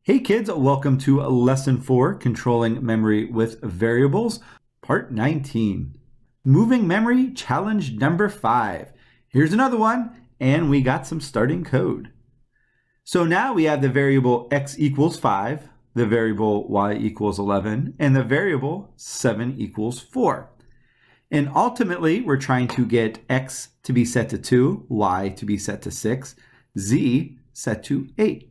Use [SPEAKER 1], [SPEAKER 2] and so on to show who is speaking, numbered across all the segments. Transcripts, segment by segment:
[SPEAKER 1] Hey kids, welcome to Lesson 4, Controlling Memory with Variables, Part 19. Moving Memory Challenge number 5. Here's another one, and we got some starting code. So now we have the variable x equals 5, the variable y equals 11, and the variable 7 equals 4. And ultimately, we're trying to get x to be set to 2, y to be set to 6, z set to 8.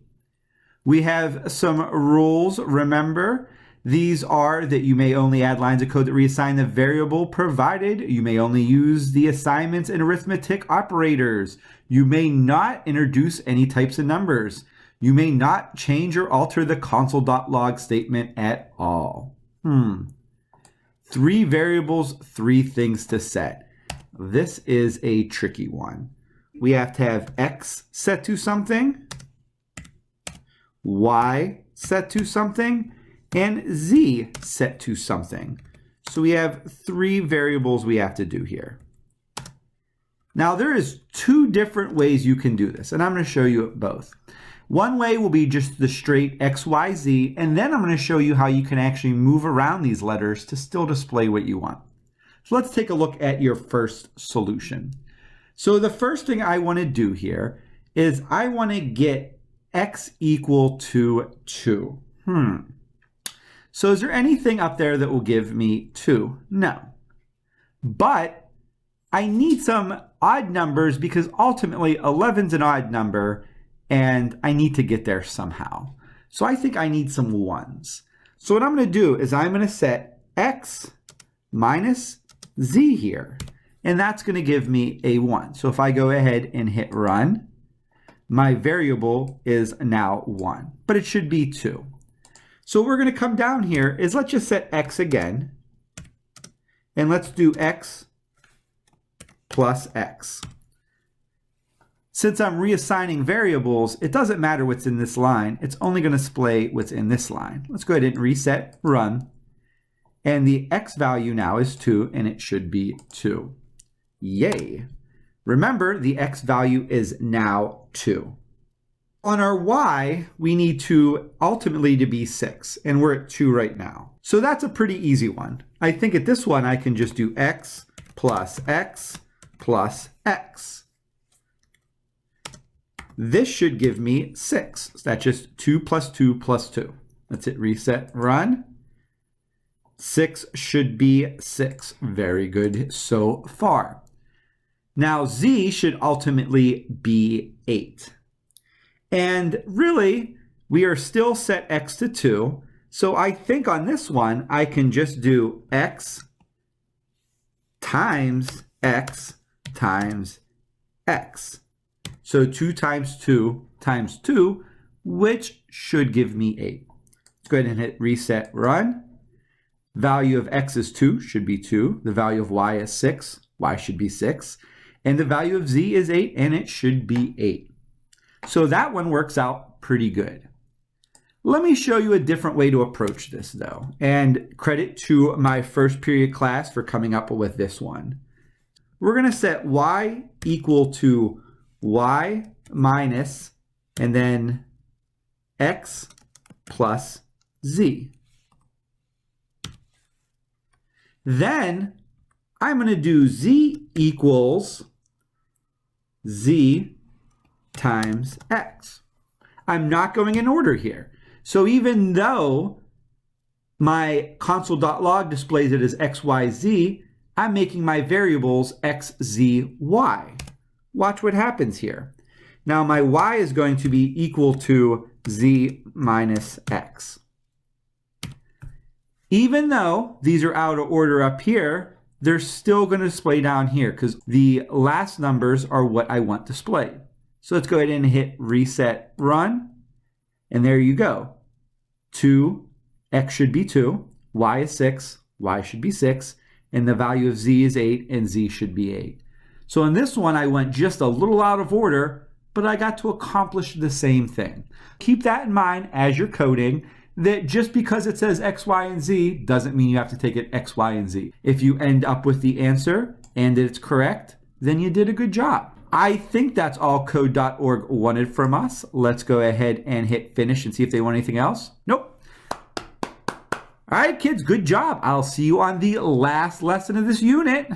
[SPEAKER 1] We have some rules. Remember, these are that you may only add lines of code that reassign the variable provided. You may only use the assignments and arithmetic operators. You may not introduce any types of numbers. You may not change or alter the console.log statement at all. 3 variables, 3 things to set. This is a tricky one. We have to have x set to something, y set to something, and z set to something. So we have 3 variables we have to do here. Now there is 2 different ways you can do this, and I'm going to show you both. One way will be just the straight x, y, z, and then I'm going to show you how you can actually move around these letters to still display what you want. So let's take a look at your first solution. So the first thing I want to do here is I want to get x equal to 2. So is there anything up there that will give me 2? No. But I need some odd numbers because ultimately 11's an odd number and I need to get there somehow. So I think I need some 1s. So what I'm going to do is I'm going to set x minus z here. And that's going to give me a 1. So if I go ahead and hit run, my variable is now 1, but it should be 2. So what we're going to come down here is let's just set x again, and let's do x plus x. Since I'm reassigning variables, it doesn't matter what's in this line. It's only going to display what's in this line. Let's go ahead and reset, run, and the x value now is 2, and it should be 2. Yay! Remember, the x value is now 2. On our y, we need to ultimately to be 6, and we're at 2 right now. So that's a pretty easy one. I think at this one, I can just do x plus x plus x. This should give me 6. So that's just 2 plus 2 plus 2. Let's hit reset, run. 6 should be 6. Very good so far. Now z should ultimately be 8. And really, we are still set x to 2. So I think on this one, I can just do x times x times x. So 2 times 2 times 2, which should give me 8. Let's go ahead and hit reset, run. Value of x is 2, should be 2. The value of y is 6, y should be 6. And the value of z is 8, and it should be 8. So that one works out pretty good. Let me show you a different way to approach this, though. And credit to my first period class for coming up with this one. We're going to set y equal to y minus, and then x plus z. Then I'm going to do z equals z times x. I'm not going in order here. So even though my console.log displays it as x, y, z, I'm making my variables x, z, y. Watch what happens here. Now my y is going to be equal to z minus x. Even though these are out of order up here, they're still going to display down here because the last numbers are what I want displayed. So let's go ahead and hit reset, run, and there you go. 2, x should be 2, y is 6, y should be 6, and the value of z is 8, and z should be 8. So in this one, I went just a little out of order, but I got to accomplish the same thing. Keep that in mind as you're coding, that just because it says x, y, and z doesn't mean you have to take it x, y, and z. If you end up with the answer and it's correct, then you did a good job. I think that's all code.org wanted from us. Let's go ahead and hit finish and see if they want anything else. Nope. All right, kids, good job. I'll see you on the last lesson of this unit.